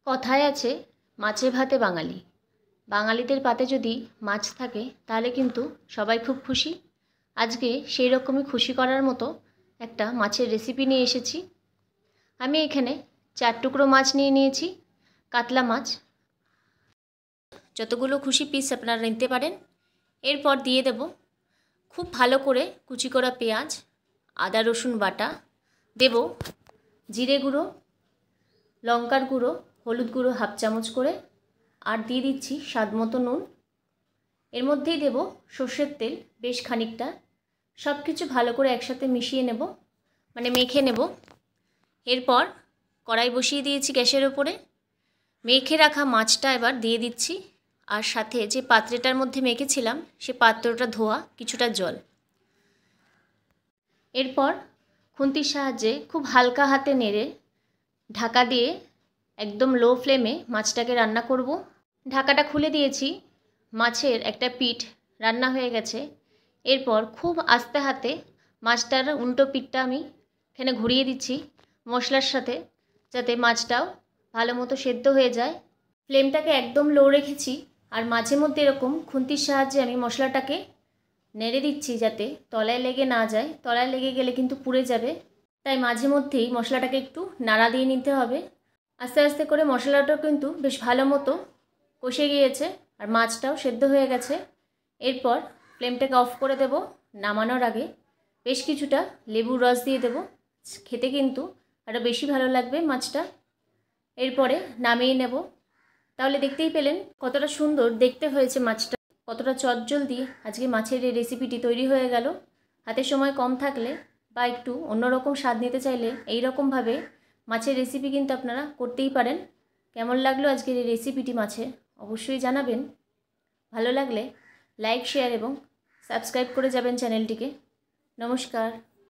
কথায় আছে মাছে ভাতে বাঙালি। বাঙালিদের পাতে যদি মাছ থাকে তাহলে কিন্তু সবাই খুব খুশি। আজকে সেই রকমই খুশি করার মতো একটা মাছের রেসিপি নিয়ে এসেছি। আমি এখানে 4 টুকরো মাছ নিয়ে নিয়েছি, কাতলা মাছ। যতগুলো খুশি পিস আপনারা নিতে পারেন। এরপর দিয়ে দেব খুব ভালো করে কুচি করা পেঁয়াজ, আদা রসুন বাটা, দেব জিরে গুঁড়ো, লঙ্কার গুঁড়ো, হলুদ গুঁড়ো হাফ চামচ করে, আর দিয়ে দিচ্ছি স্বাদ মতো নুন। এর মধ্যেই দেব সর্ষের তেল বেশ খানিকটা। সব কিছু ভালো করে একসাথে মিশিয়ে নেব, মানে মেখে নেব। এরপর কড়াই বসিয়ে দিয়েছি গ্যাসের ওপরে। মেখে রাখা মাছটা এবার দিয়ে দিচ্ছি, আর সাথে যে পাত্রটার মধ্যে মেখেছিলাম সে পাত্রটা ধোয়া কিছুটা জল। এরপর খুন্তির সাহায্যে খুব হালকা হাতে নেড়ে ঢাকা দিয়ে একদম লো ফ্লেমে মাছটাকে রান্না করব। ঢাকাটা খুলে দিয়েছি, মাছের একটা পিঠ রান্না হয়ে গেছে। এরপর খুব আস্তে হাতে মাছটার উল্টো পিঠটা আমি এখানে ঘুরিয়ে দিচ্ছি মশলার সাথে, যাতে মাছটাও ভালো মতো সেদ্ধ হয়ে যায়। ফ্লেমটাকে একদম লো রেখেছি, আর মাঝে মধ্যে এরকম খুন্তির সাহায্যে আমি মশলাটাকে নেড়ে দিচ্ছি যাতে তলায় লেগে না যায়। তলায় লেগে গেলে কিন্তু পুড়ে যাবে, তাই মাঝে মধ্যেই মশলাটাকে একটু নাড়া দিয়ে নিতে হবে। আস্তে আস্তে করে মশলাটা কিন্তু বেশ ভালো মতো কষে গিয়েছে, আর মাছটাও সেদ্ধ হয়ে গেছে। এরপর ফ্লেমটাকে অফ করে দেব। নামানোর আগে বেশ কিছুটা লেবুর রস দিয়ে দেব, খেতে কিন্তু আরও বেশি ভালো লাগবে মাছটা। এরপরে নামিয়ে নেব। তাহলে দেখতেই পেলেন কতটা সুন্দর দেখতে হয়েছে মাছটা, কতটা চটজলদি আজকে মাছের এই রেসিপিটি তৈরি হয়ে গেল। হাতে সময় কম থাকলে বা একটু অন্যরকম স্বাদ নিতে চাইলে এই রকমভাবে মাছের রেসিপি কিন্তু আপনারা করতেই পারেন। কেমন লাগলো আজকের এই রেসিপিটি মাছের অবশ্যই জানাবেন। ভালো লাগলে লাইক, শেয়ার এবং সাবস্ক্রাইব করে যাবেন চ্যানেলটিকে। নমস্কার।